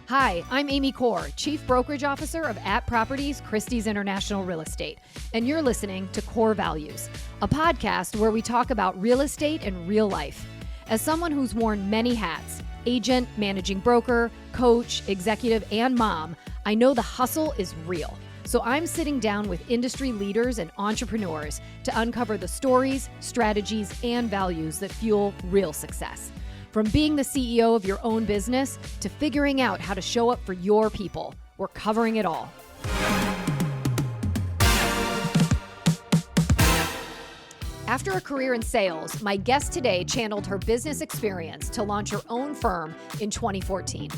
Hi, I'm Amy Corr, Chief Brokerage Officer of At Properties Christie's International Real Estate, and you're listening to Core Values, a podcast where we talk about real estate and real life. As someone who's worn many hats, agent, managing broker, coach, executive, and mom, I know the hustle is real. So I'm sitting down with industry leaders and entrepreneurs to uncover the stories, strategies, and values that fuel real success. From being the CEO of your own business to figuring out how to show up for your people, we're covering it all. After a career in sales, my guest today channeled her business experience to launch her own firm in 2014.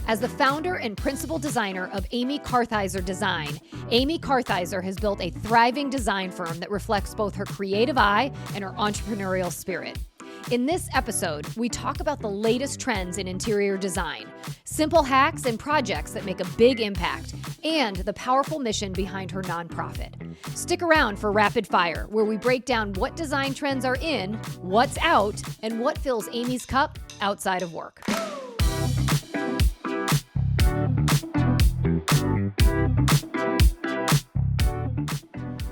As the founder and principal designer of Amy Kartheiser Design, Amy Kartheiser has built a thriving design firm that reflects both her creative eye and her entrepreneurial spirit. In this episode, we talk about the latest trends in interior design, simple hacks and projects that make a big impact, and the powerful mission behind her nonprofit. Stick around for Rapid Fire, where we break down what design trends are in, what's out, and what fills Amy's cup outside of work.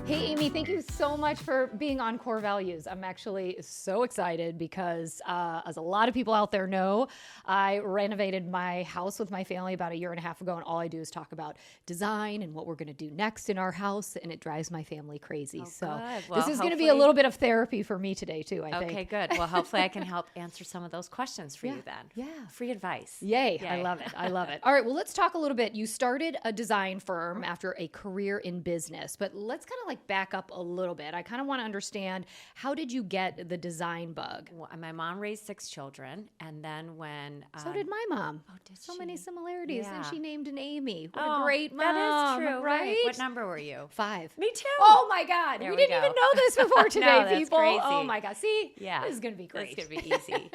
Hey, Amy, thank you so much for being on Core Values. I'm actually so excited because, as a lot of people out there know, I renovated my house with my family about a year and a half ago, and all I do is talk about design and what we're going to do next in our house, and it drives my family crazy. This is going to be a little bit of therapy for me today, too, I think. Okay, good. Well, hopefully I can help answer some of those questions for you then. Yeah. Free advice. Yay. I love it. I love it. All right, well, let's talk a little bit. You started a design firm after a career in business, but let's kind of like back up a little bit. I kind of want to understand, how did you get the design bug? Well, my mom raised 6 children, and then when... So did my mom. Oh, did so she? many similarities. Yeah. And she named an Amy. What a great mom. That is true, right? What number were you? 5. Me too. Oh my God. There we we didn't go. even know this before today, No, that's people. crazy. Oh my God. See? Yeah. This is going to be great. It's going to be easy.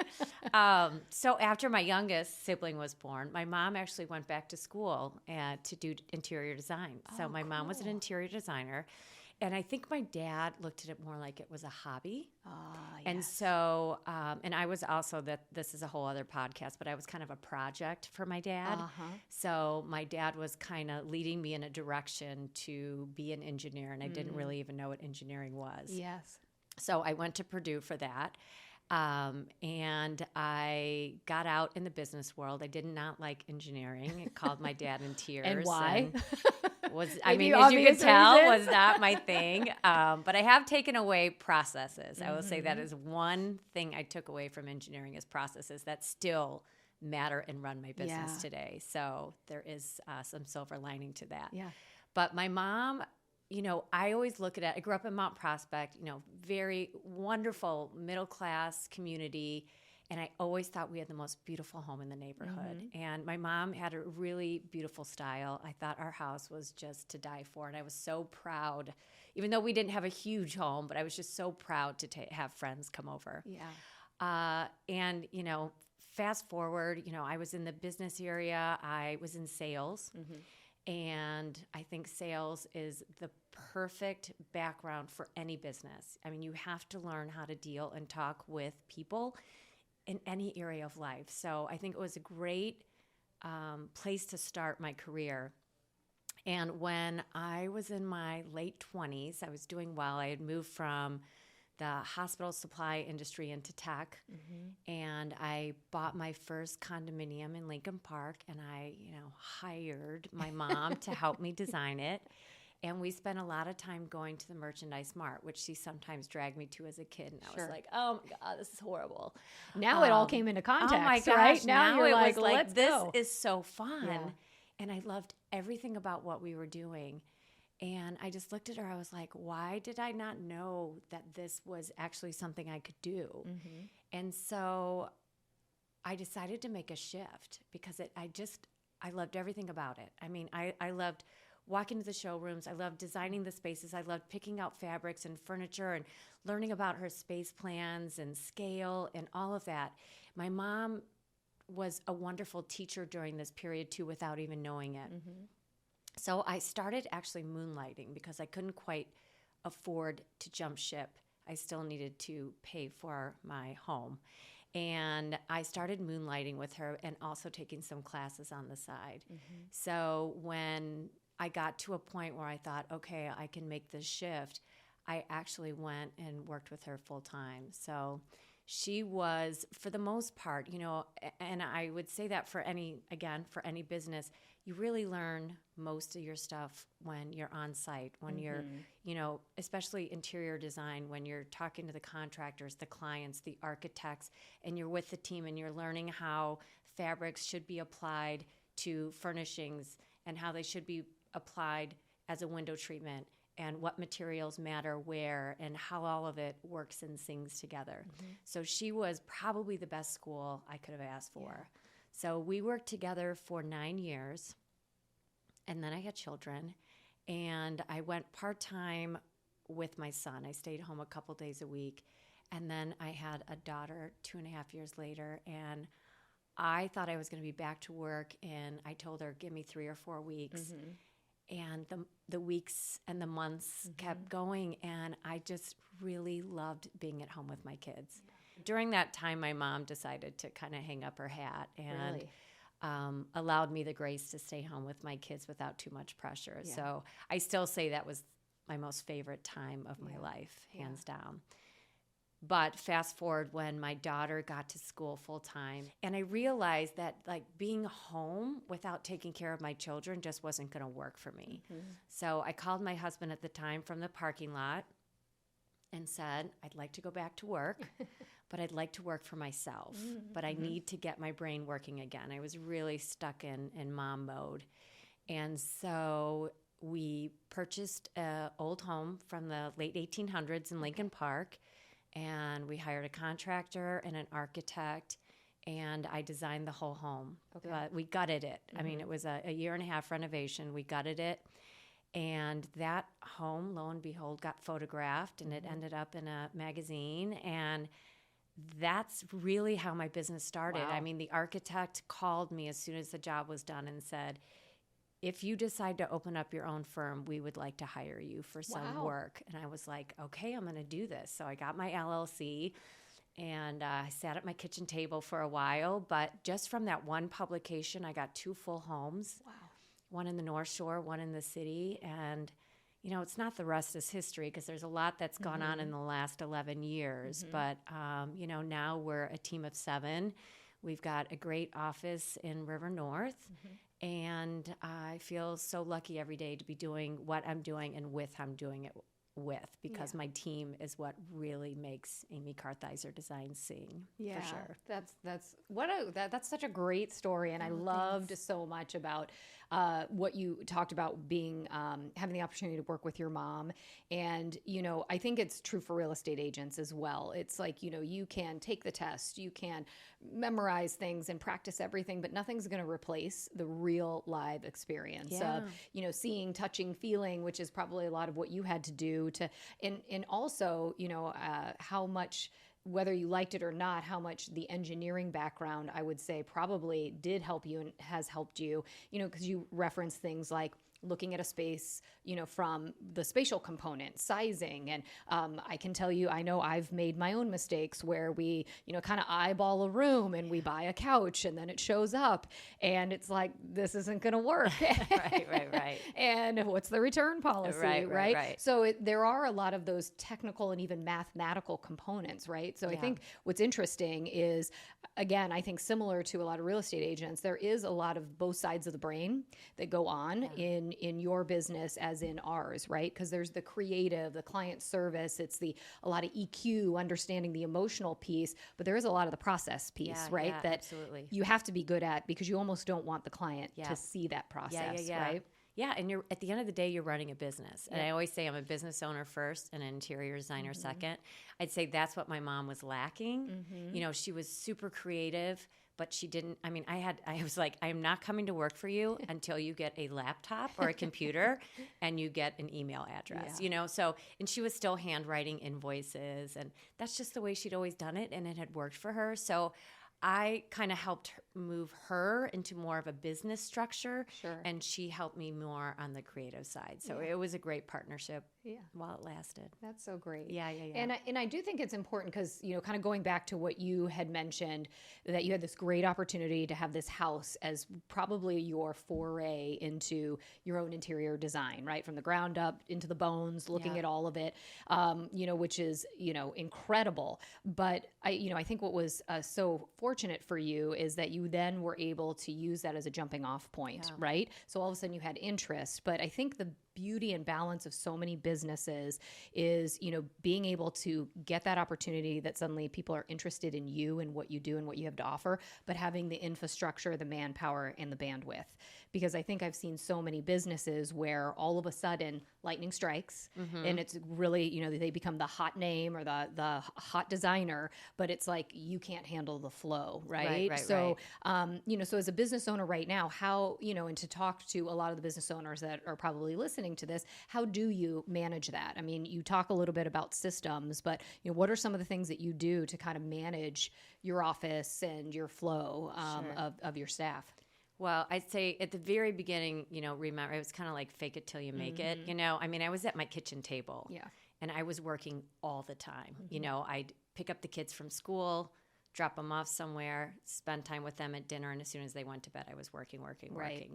So after my youngest sibling was born, my mom actually went back to school to do interior design. So my mom was an interior designer. And I think my dad looked at it more like it was a hobby. And so, and I was also, this is a whole other podcast, but I was kind of a project for my dad. So my dad was kind of leading me in a direction to be an engineer, and I didn't really even know what engineering was. Yes. So I went to Purdue for that. And I got out in the business world. I did not like engineering. It called my dad in tears. And why? As you can tell, was not my thing. But I have taken away processes. I will say that is one thing I took away from engineering, is processes that still matter and run my business today. So there is some silver lining to that. Yeah. But my mom, I always look at it. I grew up in Mount Prospect, very wonderful middle-class community. And I always thought we had the most beautiful home in the neighborhood. And my mom had a really beautiful style. I thought our house was just to die for. And I was so proud, even though we didn't have a huge home, but I was just so proud to have friends come over. Yeah. And fast forward, I was in the business area. I was in sales. And I think sales is the perfect background for any business. I mean, you have to learn how to deal and talk with people in any area of life. So I think it was a great place to start my career. And when I was in my late 20s, I was doing well. I had moved from the hospital supply industry into tech, and I bought my first condominium in Lincoln Park, and I, hired my mom to help me design it. And we spent a lot of time going to the merchandise mart, which she sometimes dragged me to as a kid. And I was like, oh my God, this is horrible. Now it all came into context, oh my gosh, right? Now you're it like, was like, let's this go. is so fun. Yeah. And I loved everything about what we were doing. And I just looked at her. I was like, why did I not know that this was actually something I could do? And so I decided to make a shift because I loved everything about it. I mean, I loved walking to the showrooms. I loved designing the spaces. I loved picking out fabrics and furniture and learning about her space plans and scale and all of that. My mom was a wonderful teacher during this period too, without even knowing it. So I started actually moonlighting because I couldn't quite afford to jump ship. I still needed to pay for my home. And I started moonlighting with her and also taking some classes on the side. So when I got to a point where I thought, okay, I can make this shift, I actually went and worked with her full time. So she was, for the most part, and I would say that for any business, you really learn most of your stuff when you're on site, when you're, especially interior design, when you're talking to the contractors, the clients, the architects, and you're with the team and you're learning how fabrics should be applied to furnishings and how they should be applied as a window treatment and what materials matter where and how all of it works and sings together. So she was probably the best school I could have asked for. Yeah. So we worked together for 9 years, and then I had children, and I went part-time with my son. I stayed home a couple days a week, and then I had a daughter 2.5 years later, and I thought I was going to be back to work, and I told her, give me 3 or 4 weeks. And the weeks and the months kept going, and I just really loved being at home with my kids. During that time, my mom decided to kind of hang up her hat and allowed me the grace to stay home with my kids without too much pressure. Yeah. So I still say that was my most favorite time of my life, hands down. But fast forward when my daughter got to school full time, and I realized that being home without taking care of my children just wasn't going to work for me. So I called my husband at the time from the parking lot and said, I'd like to go back to work, but I'd like to work for myself. But I need to get my brain working again. I was really stuck in mom mode. And so we purchased an old home from the late 1800s in Lincoln Park. And we hired a contractor and an architect, and I designed the whole home. We gutted it. I mean, it was a 1.5-year renovation. We gutted it, and that home, lo and behold, got photographed, and it ended up in a magazine, and that's really how my business started. Wow. I mean, the architect called me as soon as the job was done and said, if you decide to open up your own firm, we would like to hire you for some work. And I was like, okay, I'm going to do this. So I got my LLC, and I sat at my kitchen table for a while. But just from that one publication, I got 2 full homes. Wow. One in the North Shore, one in the city. And, it's not the rest is history, because there's a lot that's gone on in the last 11 years. But, now we're a team of 7. We've got a great office in River North. And I feel so lucky every day to be doing what I'm doing and I'm doing it with, because my team is what really makes Amy Kartheiser Design sing. For sure. That's such a great story, and I loved so much about what you talked about being having the opportunity to work with your mom. And I think it's true for real estate agents as well. It's like you can take the test, you can memorize things and practice everything, but nothing's going to replace the real live experience of seeing, touching, feeling, which is probably a lot of what you had to do to, and also how much, whether you liked it or not, how much the engineering background, I would say, probably did help you and has helped you, because you reference things like looking at a space, from the spatial component, sizing. And I can tell you, I know I've made my own mistakes where we, kind of eyeball a room and we buy a couch and then it shows up and it's like, this isn't going to work. Right. And what's the return policy, right? So there are a lot of those technical and even mathematical components, right? So I think what's interesting is, again, I think similar to a lot of real estate agents, there is a lot of both sides of the brain that go on in your business as in ours, right? Because there's the creative, the client service, it's a lot of EQ, understanding the emotional piece, but there is a lot of the process piece, right? That absolutely. You have to be good at, because you almost don't want the client to see that process, right? Yeah, and you're at the end of the day, you're running a business. And I always say I'm a business owner first and an interior designer second. I'd say that's what my mom was lacking. She was super creative, but she didn't. I mean, I was like, I am not coming to work for you until you get a laptop or a computer and you get an email address, So, and she was still handwriting invoices, and that's just the way she'd always done it, and it had worked for her. So I kind of helped move her into more of a business structure, Sure. and she helped me more on the creative side. So it was a great partnership while it lasted. That's so great. Yeah. And I do think it's important because, kind of going back to what you had mentioned, that you had this great opportunity to have this house as probably your foray into your own interior design, right? From the ground up into the bones, looking at all of it, which is, incredible. But I think what was so fortunate for you is that you then were able to use that as a jumping off point, right? So all of a sudden you had interest. But I think the beauty and balance of so many businesses is, being able to get that opportunity that suddenly people are interested in you and what you do and what you have to offer, but having the infrastructure, the manpower, and the bandwidth. Because I think I've seen so many businesses where all of a sudden lightning strikes and it's really, they become the hot name or the hot designer, but it's like you can't handle the flow, right? So, so as a business owner right now, how, and to talk to a lot of the business owners that are probably listening to this, how do you manage that? I mean, you talk a little bit about systems, but, what are some of the things that you do to kind of manage your office and your flow of your staff? Well, I'd say at the very beginning, remember, it was kind of like fake it till you make it. I was at my kitchen table and I was working all the time. I'd pick up the kids from school, drop them off somewhere, spend time with them at dinner. And as soon as they went to bed, I was working.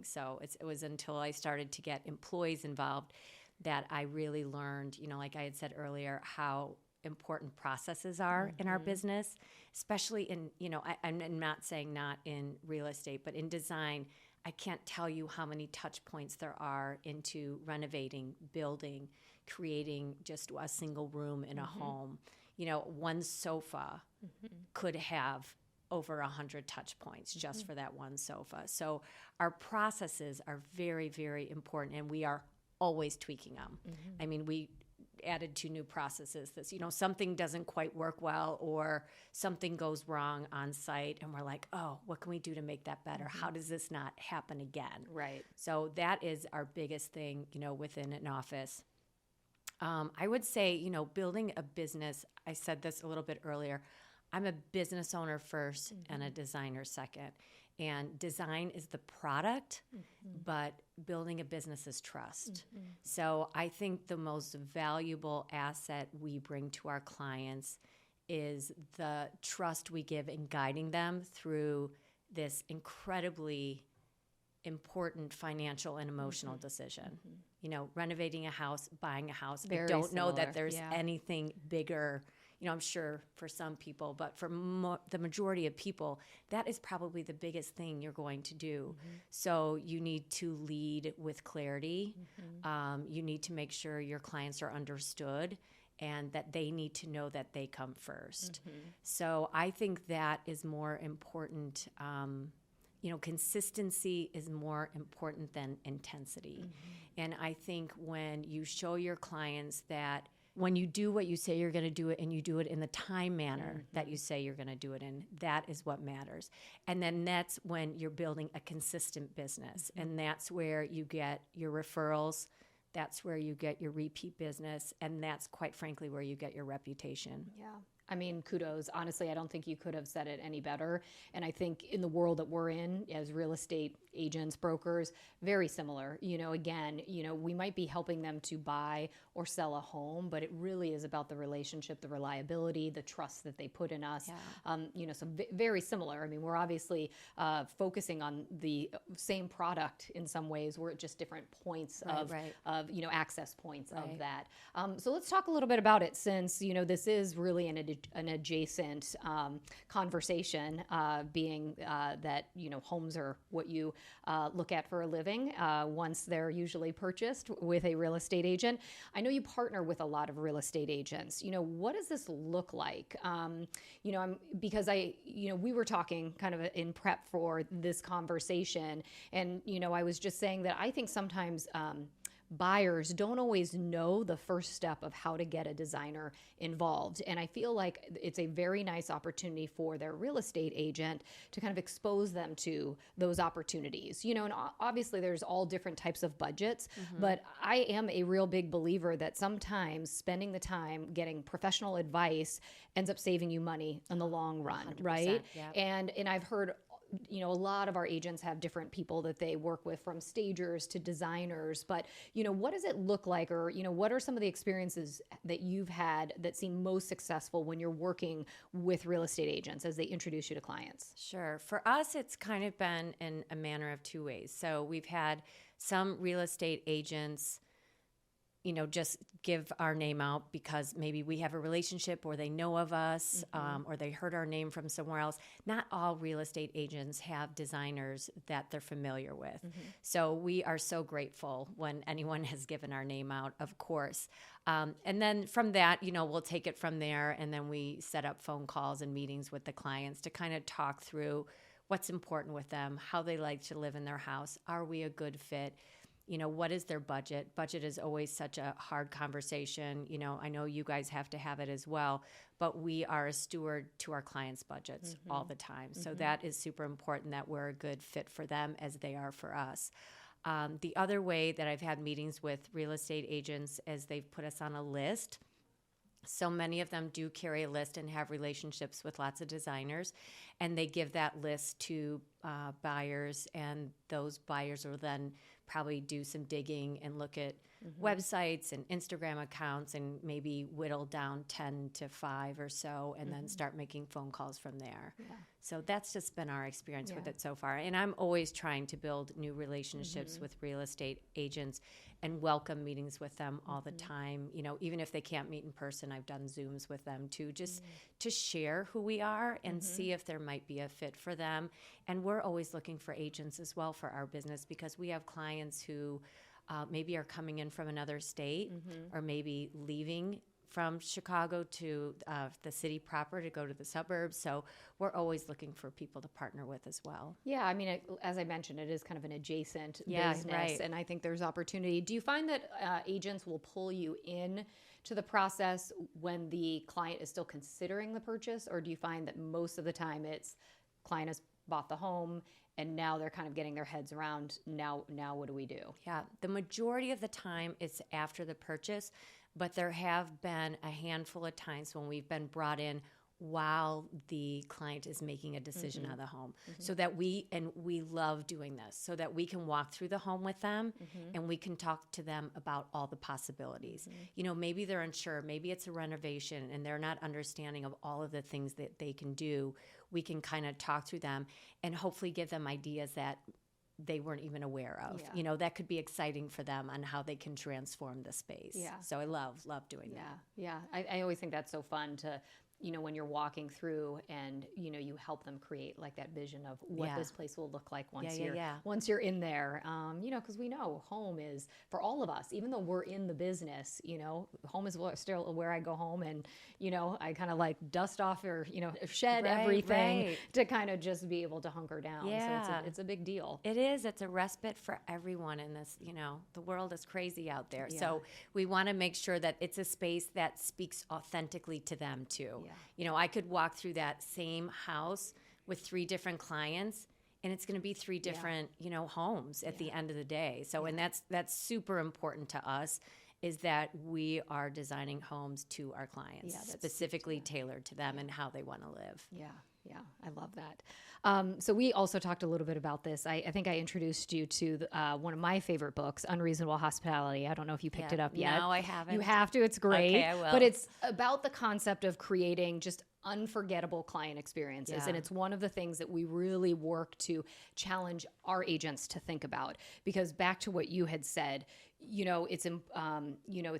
So it was until I started to get employees involved that I really learned, like I had said earlier, how important processes are in our business, especially in, I'm not saying not in real estate, but in design. I can't tell you how many touch points there are into renovating, building, creating just a single room in a home. One sofa could have over 100 touch points just for that one sofa. So our processes are very, very important, and we are always tweaking them. I mean, we added 2 new processes that, something doesn't quite work well or something goes wrong on site, and we're like, oh, what can we do to make that better? How does this not happen again? Right. So that is our biggest thing, within an office. I would say, building a business, I said this a little bit earlier, I'm a business owner first and a designer second. And design is the product, but building a business is trust. So I think the most valuable asset we bring to our clients is the trust we give in guiding them through this incredibly important financial and emotional decision. Renovating a house, buying a house. I don't know that there's anything bigger. I'm sure for some people, but for the majority of people, that is probably the biggest thing you're going to do. So you need to lead with clarity. You need to make sure your clients are understood and that they need to know that they come first. So I think that is more important. Consistency is more important than intensity. And I think when you show your clients that when you do what you say you're going to do it and you do it in the time manner that you say you're going to do it in, that is what matters. And then that's when you're building a consistent business. And that's where you get your referrals. That's where you get your repeat business. And that's, quite frankly, where you get your reputation. Yeah. I mean, kudos. Honestly, I don't think you could have said it any better. And I think in the world that we're in as real estate agents, brokers, very similar. Again, we might be helping them to buy or sell a home, but it really is about the relationship, the reliability, the trust that they put in us. So very similar. I mean, we're obviously focusing on the same product in some ways. We're at just different points of access points of that. So let's talk a little bit about it, since, this is really an adjacent conversation, being that, homes are what you look at for a living once they're usually purchased with a real estate agent. I know you partner with a lot of real estate agents. What does this look like? Because we were talking kind of in prep for this conversation, and, I was just saying that I think sometimes buyers don't always know the first step of how to get a designer involved. And I feel like it's a very nice opportunity for their real estate agent to kind of expose them to those opportunities. And obviously there's all different types of budgets, but I am a real big believer that sometimes spending the time getting professional advice ends up saving you money in the long run, right? Yep. And I've heard a lot of our agents have different people that they work with, from stagers to designers. But, what does it look like, or, what are some of the experiences that you've had that seem most successful when you're working with real estate agents as they introduce you to clients? Sure. For us, it's kind of been in a manner of two ways. So we've had some real estate agents just give our name out because maybe we have a relationship or they know of us, or they heard our name from somewhere else. Not all real estate agents have designers that they're familiar with. So we are so grateful when anyone has given our name out, of course. And then from that, we'll take it from there, and then we set up phone calls and meetings with the clients to kind of talk through what's important with them, how they like to live in their house. Are we a good fit? What is their budget? Budget is always such a hard conversation. I know you guys have to have it as well, but we are a steward to our clients' budgets all the time. So that is super important, that we're a good fit for them as they are for us. The other way that I've had meetings with real estate agents is they've put us on a list. So many of them do carry a list and have relationships with lots of designers, and they give that list to buyers, and those buyers will then probably do some digging and look at websites and Instagram accounts and maybe whittle down 10 to 5 or so, and then start making phone calls from there. Yeah. So that's just been our experience with it so far. And I'm always trying to build new relationships with real estate agents and welcome meetings with them all the time. Even if they can't meet in person, I've done Zooms with them too, just to share who we are and see if there might be a fit for them. And we're always looking for agents as well for our business, because we have clients who maybe are coming in from another state or maybe leaving from Chicago to the city proper to go to the suburbs. So we're always looking for people to partner with as well. Yeah, I mean, as I mentioned, it is kind of an adjacent business, right. And I think there's opportunity. Do you find that agents will pull you in to the process when the client is still considering the purchase, or do you find that most of the time it's client has bought the home and now they're kind of getting their heads around, now what do we do? Yeah, the majority of the time it's after the purchase, but there have been a handful of times when we've been brought in while the client is making a decision on the home, so that we love doing this, so that we can walk through the home with them and we can talk to them about all the possibilities. Maybe they're unsure, maybe it's a renovation and they're not understanding of all of the things that they can do. We can kind of talk through them and hopefully give them ideas that they weren't even aware of. That could be exciting for them on how they can transform the space. Yeah. So I love doing that. Yeah. I always think that's so fun to, when you're walking through and, you help them create like that vision of what this place will look like once you're in there. Because we know home is, for all of us, even though we're in the business, home is still where I go home and, I kind of like dust off or, shed everything to kind of just be able to hunker down. Yeah. So it's a big deal. It is. It's a respite for everyone in this, the world is crazy out there. Yeah. So we want to make sure that it's a space that speaks authentically to them too. Yeah. I could walk through that same house with 3 different clients, and it's going to be 3 different, homes at the end of the day. So, and that's super important to us, is that we are designing homes to our clients, specifically tailored to them and how they want to live. Yeah, I love that. So we also talked a little bit about this. I think I introduced you to one of my favorite books, Unreasonable Hospitality. I don't know if you picked it up yet. No, I haven't. You have to. It's great. Okay, I will. But it's about the concept of creating just unforgettable client experiences. Yeah. And it's one of the things that we really work to challenge our agents to think about. Because back to what you had said, it's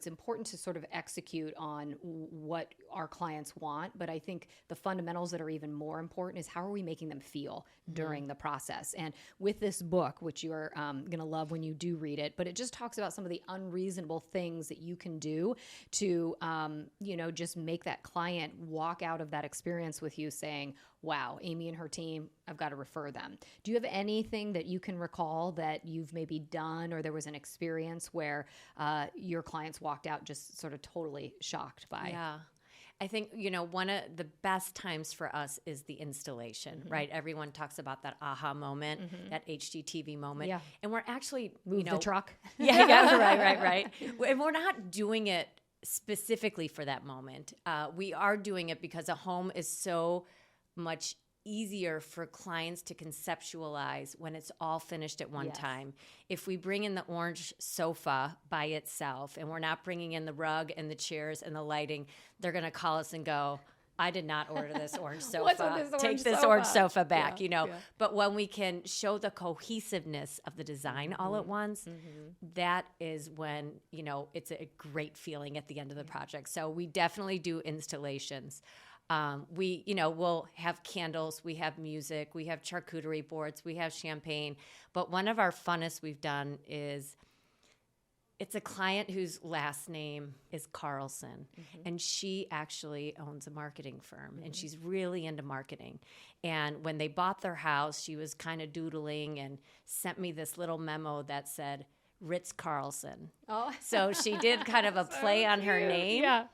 important to sort of execute on what our clients want. But I think the fundamentals that are even more important is, how are we making them feel during the process? And with this book, which you're going to love when you do read it, but it just talks about some of the unreasonable things that you can do to, just make that client walk out of that experience with you saying, wow, Amy and her team, I've got to refer them. Do you have anything that you can recall that you've maybe done, or there was an experience where your clients walked out just sort of totally shocked by? Yeah. I think, one of the best times for us is the installation, right? Everyone talks about that aha moment, that HGTV moment. Yeah. And we're actually, Move the truck. Yeah, right. And we're not doing it specifically for that moment. We are doing it because a home is so much easier for clients to conceptualize when it's all finished at one time. If we bring in the orange sofa by itself and we're not bringing in the rug and the chairs and the lighting, they're going to call us and go, I did not order this orange sofa. What's with this Take orange this sofa? orange sofa back, Yeah. But when we can show the cohesiveness of the design all at once, that is when, it's a great feeling at the end of the project. So we definitely do installations. We'll have candles, we have music, we have charcuterie boards, we have champagne. But one of our funnest we've done is, it's a client whose last name is Carlson, and she actually owns a marketing firm, and she's really into marketing. And when they bought their house, she was kind of doodling and sent me this little memo that said, Ritz Carlson. Oh. So she did kind of a play on her name. Yeah.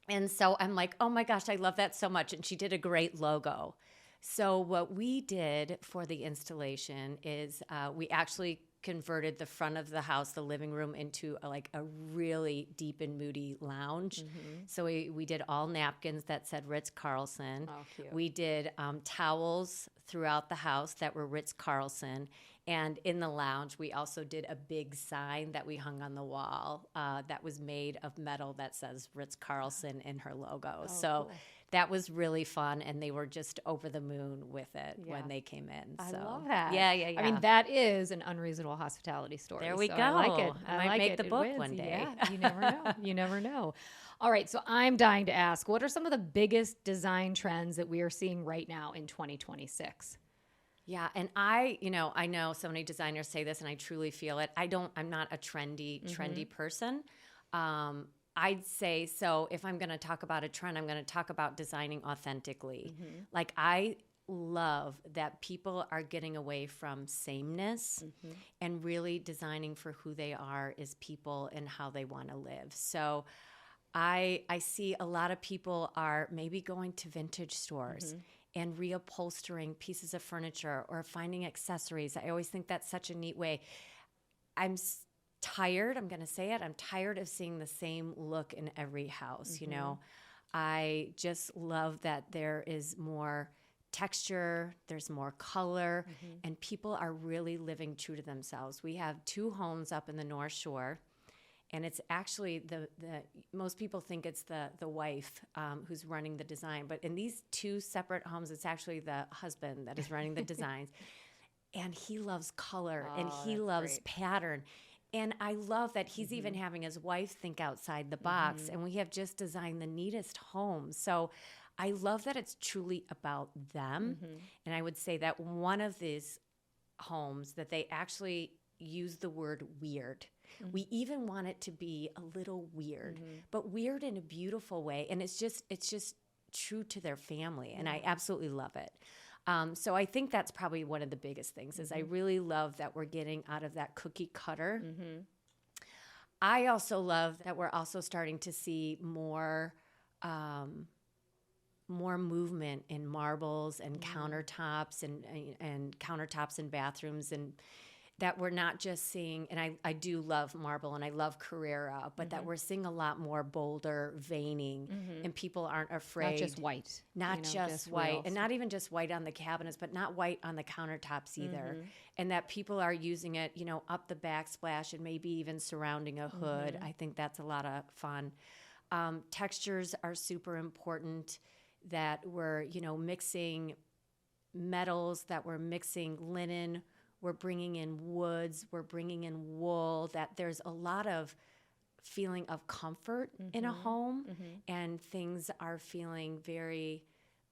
And so I'm like, oh my gosh, I love that so much. And she did a great logo. So what we did for the installation is we actually converted the front of the house, the living room, into a really deep and moody lounge. So we did all napkins that said Ritz Carlson. Oh, cute. We did towels throughout the house that were Ritz Carlson. And in the lounge, we also did a big sign that we hung on the wall that was made of metal that says Ritz Carlson in her logo. Cool. That was really fun, and they were just over the moon with it when they came in. I So love that. Yeah. I mean, that is an unreasonable hospitality story. There we so go. I like it. I might make the book one day. Yeah, you never know. You never know. All right, so I'm dying to ask, what are some of the biggest design trends that we are seeing right now in 2026? Yeah, and I know so many designers say this, and I truly feel it. I'm not a trendy person. I'd say, so if I'm going to talk about a trend, I'm going to talk about designing authentically. I love that people are getting away from sameness and really designing for who they are as people and how they want to live. So I see a lot of people are maybe going to vintage stores and reupholstering pieces of furniture or finding accessories. I always think that's such a neat way. I'm tired, I'm going to say it, I'm tired of seeing the same look in every house, I just love that there is more texture, there's more color, and people are really living true to themselves. We have 2 homes up in the North Shore, and it's actually the most people think it's the wife who's running the design, but in these 2 separate homes, it's actually the husband that is running the designs. And he loves color and he loves pattern. And I love that he's even having his wife think outside the box, and we have just designed the neatest homes. So I love that it's truly about them. And I would say that one of these homes that they actually use the word weird. We even want it to be a little weird, but weird in a beautiful way. And it's just true to their family. And I absolutely love it. So I think that's probably one of the biggest things is I really love that we're getting out of that cookie cutter. I also love that we're also starting to see more movement in marbles and countertops and countertops in bathrooms, and that we're not just seeing, and I do love marble and I love Carrera, but that we're seeing a lot more bolder veining and people aren't afraid. Not just white. Not just white. real And not even just white on the cabinets, but not white on the countertops either. And that people are using it, up the backsplash and maybe even surrounding a hood. I think that's a lot of fun. Textures are super important, that we're, mixing metals, that we're mixing linen, we're bringing in woods, we're bringing in wool, that there's a lot of feeling of comfort in a home, and things are feeling very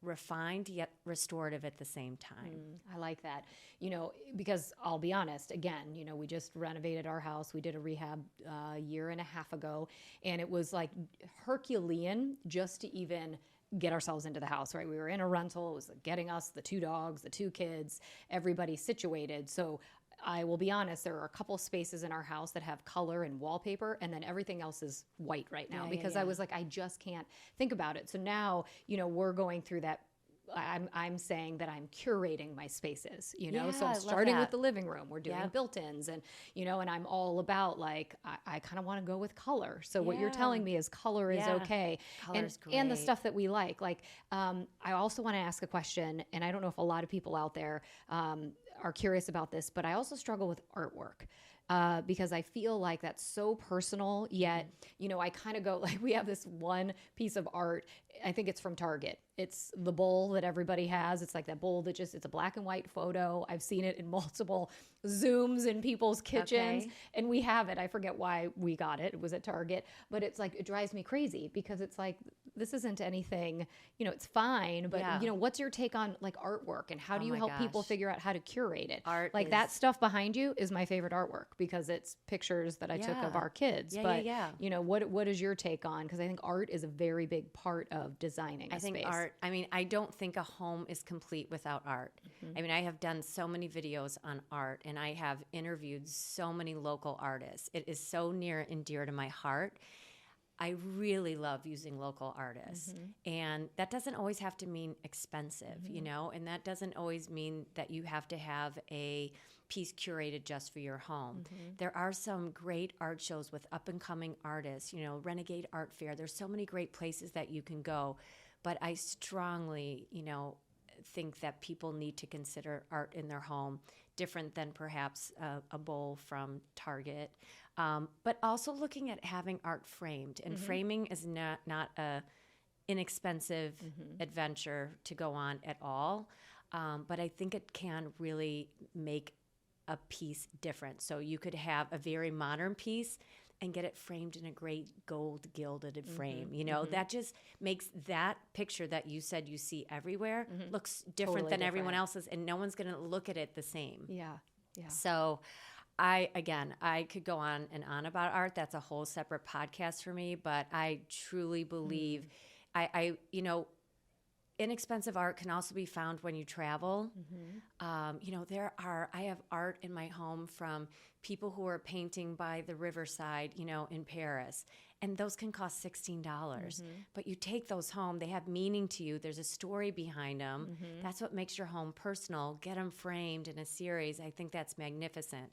refined yet restorative at the same time. I like that. Because I'll be honest, again, we just renovated our house. We did a rehab a year and a half ago, and it was like Herculean just to even get ourselves into the house, right? We were in a rental. It was getting us, the 2 dogs, the 2 kids, everybody situated. So I will be honest, there are a couple spaces in our house that have color and wallpaper, and then everything else is white right now because I was like, I just can't think about it. So now, we're going through that. I'm saying that I'm curating my spaces, so I'm starting with the living room. We're doing built-ins and, and I'm all about like, I kind of want to go with color. So what you're telling me is color is okay. Color's great. And the stuff that we like, I also want to ask a question, and I don't know if a lot of people out there are curious about this, but I also struggle with artwork. Because I feel like that's so personal, yet, I kind of go like, we have this one piece of art. I think it's from Target. It's the bowl that everybody has. It's like that bowl that it's a black and white photo. I've seen it in multiple Zooms in people's kitchens and we have it. I forget why we got it. It was at Target, but it's like, it drives me crazy because it's like, this isn't anything, it's fine, but what's your take on like artwork and how do you help people figure out how to curate it? Art like that stuff behind you is my favorite artwork because it's pictures that I took of our kids. What is your take on? Because I think art is a very big part of designing a space. I don't think a home is complete without art. I mean, I have done so many videos on art and I have interviewed so many local artists. It is so near and dear to my heart. I really love using local artists. And that doesn't always have to mean expensive, and that doesn't always mean that you have to have a piece curated just for your home. There are some great art shows with up-and-coming artists, Renegade Art Fair. There's so many great places that you can go. But I strongly, think that people need to consider art in their home different than perhaps a bowl from Target. But also looking at having art framed. And framing is not a inexpensive adventure to go on at all. But I think it can really make a piece different. So you could have a very modern piece and get it framed in a great gold gilded frame. That just makes that picture that you said you see everywhere looks different than everyone else's, and no one's going to look at it the same. Yeah. So I could go on and on about art. That's a whole separate podcast for me, but I truly believe inexpensive art can also be found when you travel. I have art in my home from people who are painting by the riverside, in Paris. And those can cost $16. But you take those home, they have meaning to you. There's a story behind them. That's what makes your home personal. Get them framed in a series. I think that's magnificent.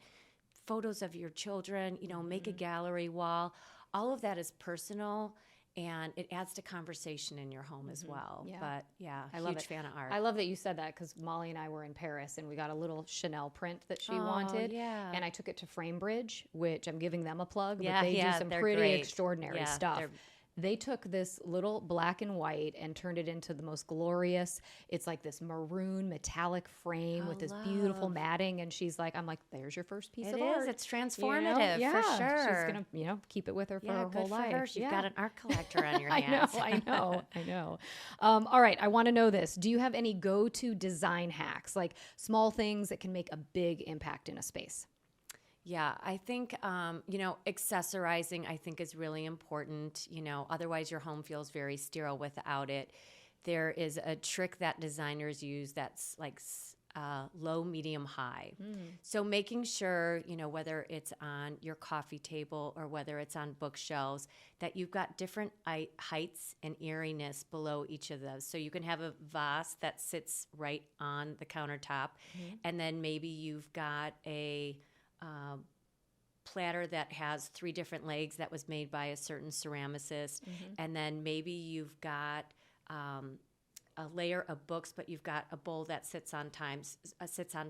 Photos of your children, make a gallery wall. All of that is personal. And it adds to conversation in your home as well. But I love huge fan of art. I love that you said that because Molly and I were in Paris and we got a little Chanel print that she wanted. And I took it to Framebridge, which I'm giving them a plug. But they do some pretty extraordinary stuff. They took this little black and white and turned it into the most glorious. It's like this maroon metallic frame with this beautiful matting. And she's like, I'm like, there's your first piece of art. It's transformative for sure. She's going to, keep it with her for her whole life. Her. You've got an art collector on your hands. I know. All right. I want to know this. Do you have any go-to design hacks, like small things that can make a big impact in a space? Yeah, I think, accessorizing, I think, is really important. Otherwise your home feels very sterile without it. There is a trick that designers use that's like low, medium, high. So making sure, whether it's on your coffee table or whether it's on bookshelves, that you've got different heights and eeriness below each of those. So you can have a vase that sits right on the countertop, and then maybe you've got a platter that has 3 different legs that was made by a certain ceramicist, and then maybe you've got a layer of books, but you've got a bowl that sits on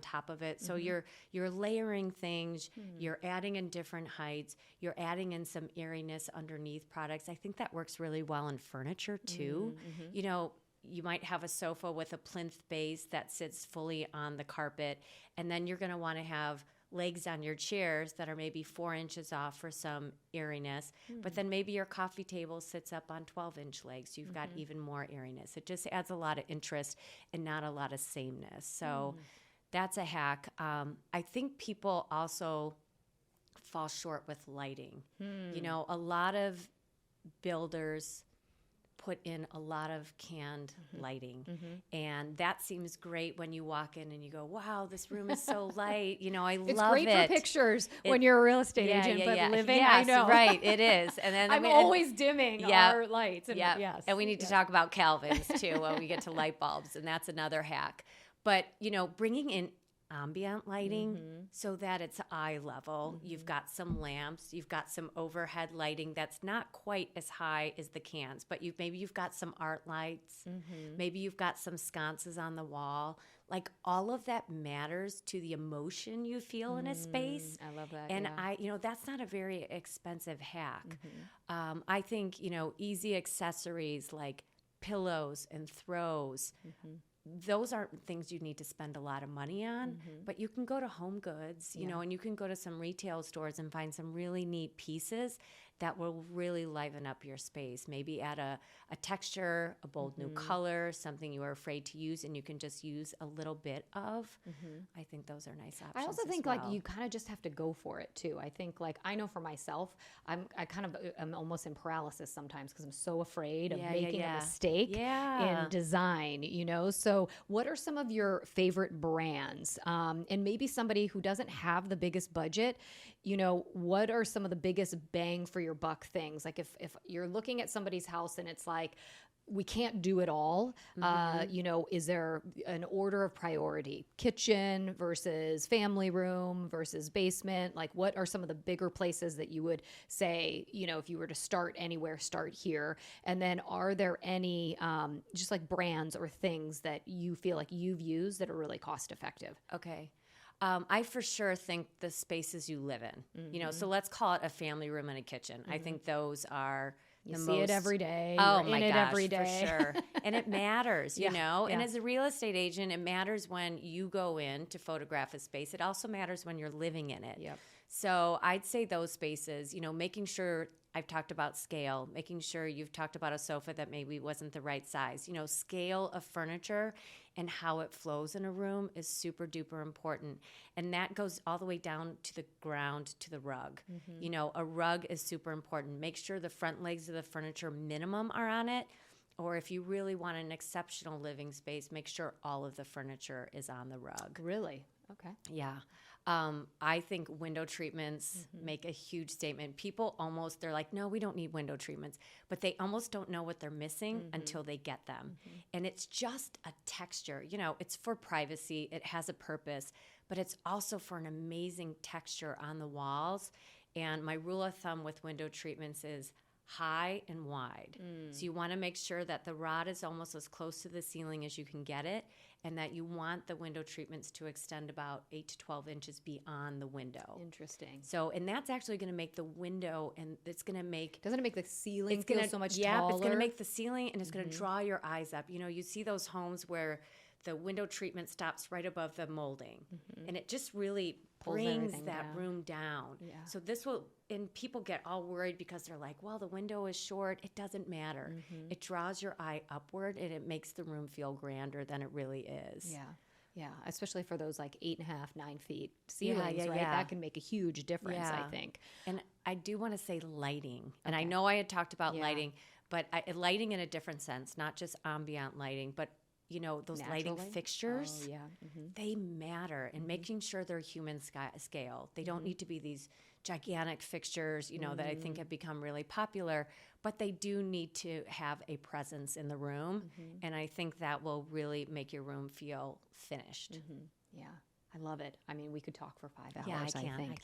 top of it. So you're layering things, you're adding in different heights, you're adding in some airiness underneath products. I think that works really well in furniture too. You might have a sofa with a plinth base that sits fully on the carpet, and then you're going to want to have legs on your chairs that are maybe 4 inches off for some airiness, but then maybe your coffee table sits up on 12-inch legs. So you've got even more airiness. It just adds a lot of interest and not a lot of sameness. So that's a hack. I think people also fall short with lighting. A lot of builders put in a lot of canned lighting. And that seems great when you walk in and you go, wow, this room is so light. You know, I It's love great it. for pictures when you're a real estate agent, but living, yes, I know. right, it is. And then I'm always dimming our lights. And yes. And we need to talk about Calvins too when we get to light bulbs, and that's another hack. But, you know, bringing in ambient lighting so that it's eye level. You've got some lamps, you've got some overhead lighting that's not quite as high as the cans, but maybe you've got some art lights, maybe you've got some sconces on the wall. Like, all of that matters to the emotion you feel in a space. I love that. And that's not a very expensive hack. I think, you know, easy accessories like pillows and throws, those aren't things you need to spend a lot of money on, but you can go to Home Goods, you know, and you can go to some retail stores and find some really neat pieces that will really liven up your space. Maybe add a texture, a bold new color, something you are afraid to use and you can just use a little bit of. I think those are nice options. I also think like you kind of just have to go for it too. I think like I know for myself, I'm almost in paralysis sometimes because I'm so afraid of making a mistake in design, you know? So what are some of your favorite brands? And maybe somebody who doesn't have the biggest budget, you know, what are some of the biggest bang for your buck things? Like if you're looking at somebody's house and it's like, we can't do it all, you know, is there an order of priority? Kitchen versus family room versus basement? Like, what are some of the bigger places that you would say, you know, if you were to start anywhere, start here? And then are there any just like brands or things that you feel like you've used that are really cost effective? Okay. I for sure think the spaces you live in, you know, so let's call it a family room and a kitchen. I think those are you see it every day. Oh You're my in it gosh, every day. for sure. And it matters, you know, and yeah. as a real estate agent, it matters when you go in to photograph a space. It also matters when you're living in it. Yep. So I'd say those spaces, you know, making sure I've talked about scale, making sure you've talked about a sofa that maybe wasn't the right size, you know, scale of furniture and how it flows in a room is super duper important. And that goes all the way down to the ground, to the rug. You know, a rug is super important. Make sure the front legs of the furniture minimum are on it. Or if you really want an exceptional living space, make sure all of the furniture is on the rug. Really? Okay. Yeah. I think window treatments make a huge statement. People they're like, no, we don't need window treatments, but they almost don't know what they're missing until they get them. And it's just a texture, you know, it's for privacy. It has a purpose, but it's also for an amazing texture on the walls. And my rule of thumb with window treatments is high and wide. So you want to make sure that the rod is almost as close to the ceiling as you can get it, and that you want the window treatments to extend about 8 to 12 inches beyond the window. Interesting. So, and that's actually going to make the window, and it's going to make... Doesn't it make the ceiling feel so much taller? Yeah, it's going to make the ceiling, and it's going to draw your eyes up. You know, you see those homes where the window treatment stops right above the molding, and it just really brings that room down. Yeah. So this will, and people get all worried because they're like, well, the window is short. It doesn't matter. It draws your eye upward, and it makes the room feel grander than it really is. Yeah. Yeah, especially for those like 8.5, 9 feet ceilings, right? Yeah. That can make a huge difference, I think. And I do want to say lighting. And I know I had talked about lighting, but lighting in a different sense, not just ambient lighting, but you know, those lighting fixtures, they matter. And making sure they're human scale. They don't need to be these gigantic fixtures, you know, that I think have become really popular, but they do need to have a presence in the room. And I think that will really make your room feel finished. Yeah. I love it. I mean, we could talk for 5 hours, Yeah, I think.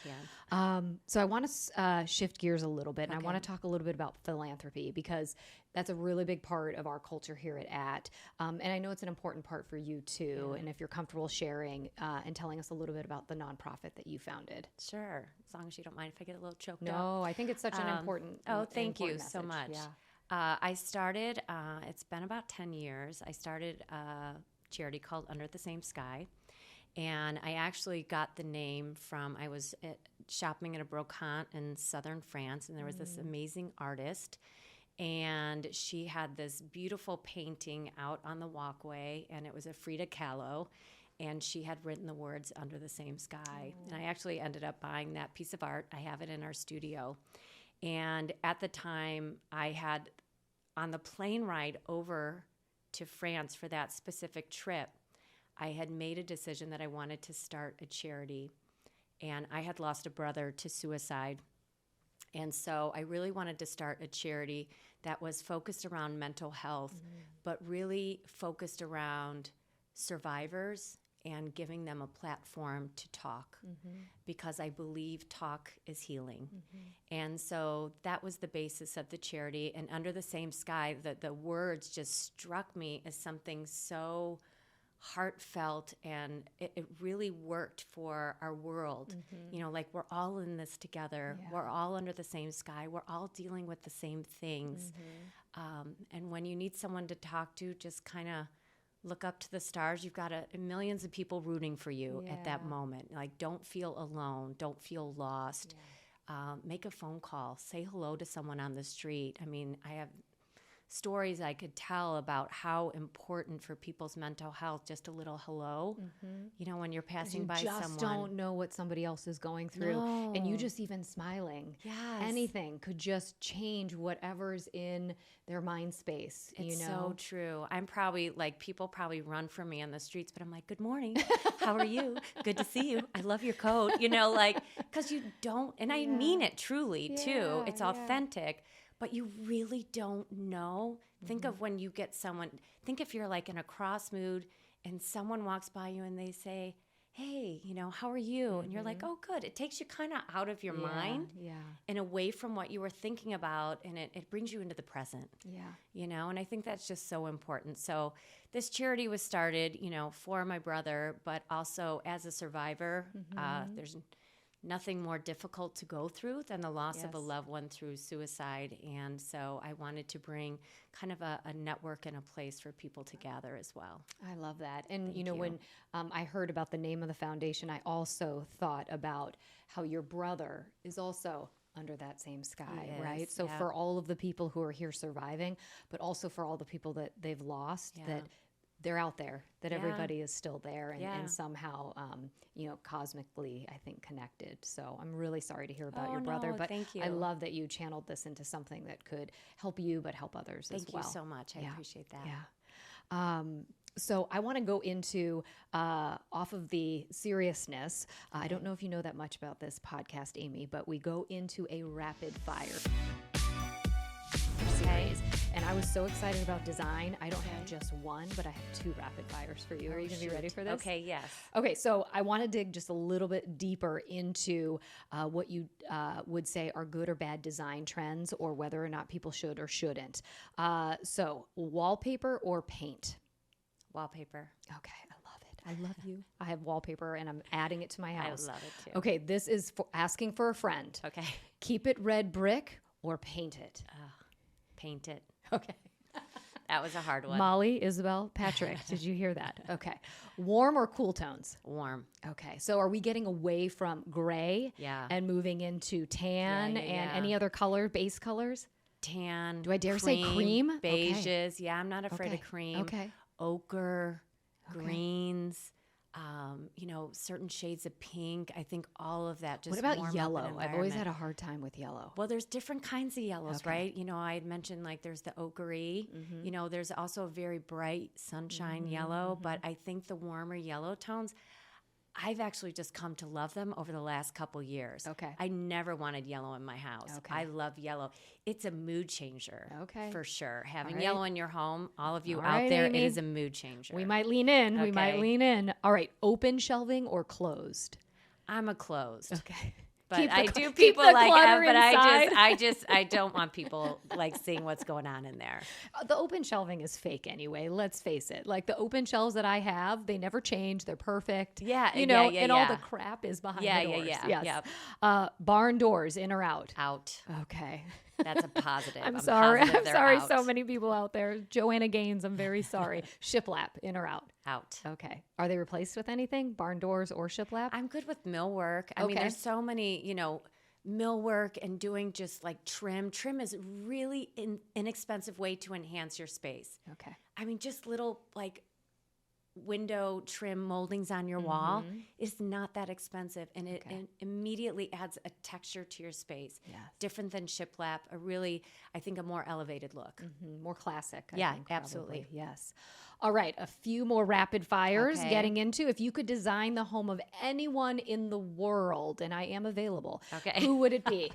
I can. So I want to shift gears a little bit, and I want to talk a little bit about philanthropy, because that's a really big part of our culture here at. And I know it's an important part for you too. Yeah. And if you're comfortable sharing and telling us a little bit about the nonprofit that you founded. Sure. As long as you don't mind if I get a little choked up. No, I think it's such an important thank you message. So much. Yeah. I started, it's been about 10 years. I started a charity called Under the Same Sky. And I actually got the name from, I was shopping at a brocante in southern France, and there was this amazing artist, and she had this beautiful painting out on the walkway, and it was a Frida Kahlo, and she had written the words Under the Same Sky. And I actually ended up buying that piece of art. I have it in our studio. And at the time, I had on the plane ride over to France for that specific trip, I had made a decision that I wanted to start a charity. And I had lost a brother to suicide. And so I really wanted to start a charity that was focused around mental health, but really focused around survivors and giving them a platform to talk, because I believe talk is healing. And so that was the basis of the charity. And Under the Same Sky, the words just struck me as something so heartfelt, and it really worked for our world. You know, like, we're all in this together. Yeah. We're all under the same sky. We're all dealing with the same things. And when you need someone to talk to, just kind of look up to the stars. You've got millions of people rooting for you at that moment. Like, don't feel alone. Don't feel lost. Make a phone call. Say hello to someone on the street. I mean, I have stories I could tell about how important for people's mental health, just a little hello, you know, when you're passing by someone. You just don't know what somebody else is going through. No. And you just even smiling. Yes. Anything could just change whatever's in their mind space. It's you know? so true. I'm probably, like, people probably run from me on the streets, but I'm like, good morning. How are you? Good to see you. I love your coat. You know, like, because you don't, and I mean it truly too. It's authentic. But you really don't know. Think of when you get someone, think if you're like in a cross mood and someone walks by you and they say, hey, you know, how are you? And you're like, oh, good. It takes you kind of out of your mind and away from what you were thinking about, and it brings you into the present. You know, and I think that's just so important. So this charity was started, you know, for my brother, but also as a survivor. There's nothing more difficult to go through than the loss of a loved one through suicide. And so I wanted to bring kind of a network and a place for people to gather as well. I love that. And, you know, when I heard about the name of the foundation, I also thought about how your brother is also under that same sky, right? So for all of the people who are here surviving, but also for all the people that they've lost, that they're out there, that everybody is still there and somehow, you know, cosmically, I think, connected. So I'm really sorry to hear about your brother, but thank you. I love that you channeled this into something that could help you, but help others as well. Thank you so much. I appreciate that. So I want to go into, off of the seriousness. I don't know if you know that much about this podcast, Amy, but we go into a rapid fire series. And I was so excited about design. I don't have just one, but I have two rapid fires for you. Are you going to be ready for this? Okay, yes. Okay, so I want to dig just a little bit deeper into what you would say are good or bad design trends, or whether or not people should or shouldn't. So wallpaper or paint? Wallpaper. Okay, I love it. I love you. I have wallpaper and I'm adding it to my house. I love it too. Okay, this is for asking for a friend. Okay. Keep it red brick or paint it? Paint it. Okay. That was a hard one. Molly, Isabel, Patrick, did you hear that? Okay. Warm or cool tones? Warm. Okay. So are we getting away from gray and moving into tan and any other color, base colors? Tan. Do I dare say cream? Beiges. Okay. Yeah, I'm not afraid of cream. Okay. Ochre, greens, you know, certain shades of pink. I think all of that just What about warm up yellow? an I've always environment. had a hard time with yellow. Well, there's different kinds of yellows, right? You know, I had mentioned like there's the ochre. You know, there's also a very bright sunshine yellow, but I think the warmer yellow tones, I've actually just come to love them over the last couple years. Okay. I never wanted yellow in my house. Okay. I love yellow. It's a mood changer. Okay. For sure. Having right. yellow in your home, all of you All out right, there, Amy. it is a mood changer. We might lean in. We might Okay. lean in. All right. Open shelving or closed? I'm a closed. Okay. But Keep the I cl- do keep people the like clutter but inside. I don't want people like seeing what's going on in there. The open shelving is fake anyway. Let's face it. Like the open shelves that I have, they never change. They're perfect. Yeah, You know, yeah, and all yeah. the crap is behind Yeah, the yeah, doors. yeah, Yes. yep. Barn doors, in or out? Out. Okay. That's a positive. I'm sorry. positive I'm they're sorry. out. So many people out there. Joanna Gaines, I'm very sorry. Shiplap, in or out? Out. Okay. Are they replaced with anything? Barn doors or shiplap? I'm good with millwork. I mean, Okay. there's so many, you know, millwork and doing just like trim. Trim is really inexpensive way to enhance your space. Okay. I mean, just little like window trim moldings on your wall is not that expensive, and it immediately adds a texture to your space. Yes. Different than shiplap, I think a more elevated look. More classic. I think, absolutely. Probably. Yes. All right, a few more rapid fires getting into. If you could design the home of anyone in the world, and I am available, who would it be?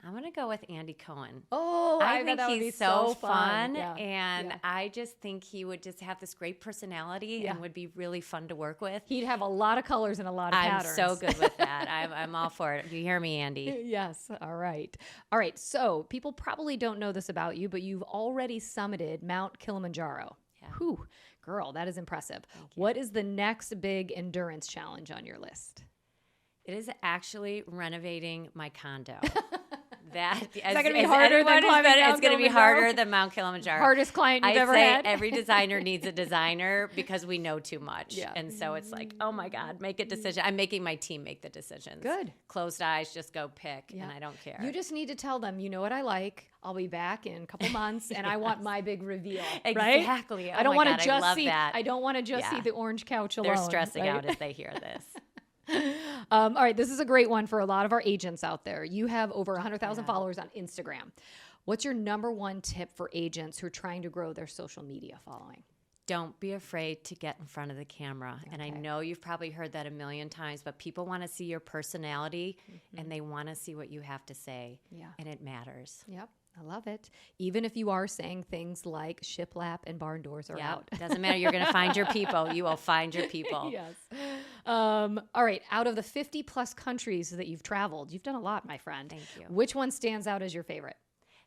I'm going to go with Andy Cohen. Oh, I think he's so fun. Yeah. And I just think he would just have this great personality and would be really fun to work with. He'd have a lot of colors and a lot of patterns. I'm so good with that. I'm all for it. You hear me, Andy? Yes. All right. So people probably don't know this about you, but you've already summited Mount Kilimanjaro. Yeah. Whew, girl, that is impressive. What is the next big endurance challenge on your list? It is actually renovating my condo. That is going to be harder than climbing Mount It's going to be harder than Mount Kilimanjaro. Hardest client you've ever had? Every designer needs a designer because we know too much. Yeah. And so it's like, oh my God, make a decision. I'm making my team make the decisions. Good. Closed eyes, just go pick, and I don't care. You just need to tell them, you know what I like. I'll be back in a couple months, and I want my big reveal. Right? Exactly. I don't want to just see. I don't want to just see the orange couch alone. They're stressing out as they hear this. All right, this is a great one for a lot of our agents out there. You have over 100,000 followers on Instagram. What's your number one tip for agents who are trying to grow their social media following? Don't be afraid to get in front of the camera. And I know you've probably heard that a million times, but people want to see your personality and they want to see what you have to say. Yeah. And it matters. Yep. I love it. Even if you are saying things like shiplap and barn doors are out. Doesn't matter. You're going to find your people. You will find your people. Yes. All right. Out of the 50 plus countries that you've traveled, you've done a lot, my friend. Thank you. Which one stands out as your favorite?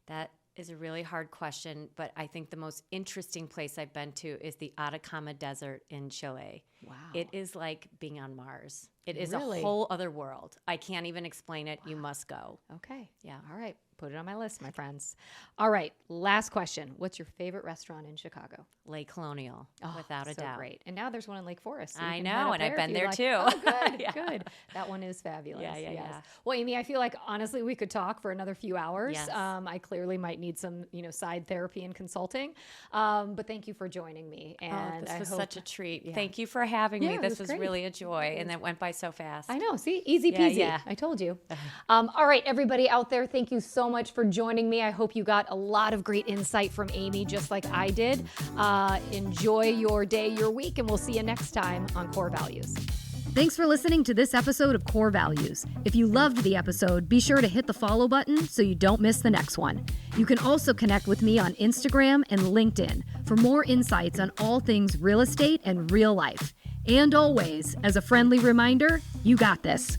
That is a really hard question, but I think the most interesting place I've been to is the Atacama Desert in Chile. Wow. It is like being on Mars. It is a whole other world. I can't even explain it. Wow. You must go. Okay. Yeah. All right. Put it on my list, my friends. All right. Last question. What's your favorite restaurant in Chicago? Lake Colonial, without a doubt. Great. And now there's one in Lake Forest. So I know, and I've been there too. Oh, good, good. That one is fabulous. Yeah. Well, Amy, I feel like honestly we could talk for another few hours. Yes. I clearly might need some, side therapy and consulting. But thank you for joining me. And this was such a treat. Yeah. Thank you for having me. This was really a joy, and it went by so fast. I know. See, easy peasy. Yeah. I told you. All right, everybody out there, thank you so much for joining me. I hope you got a lot of great insight from Amy, just like I did. Enjoy your day, your week, and we'll see you next time on Core Values. Thanks for listening to this episode of Core Values. If you loved the episode, be sure to hit the follow button so you don't miss the next one. You can also connect with me on Instagram and LinkedIn for more insights on all things real estate and real life. And always, as a friendly reminder, you got this.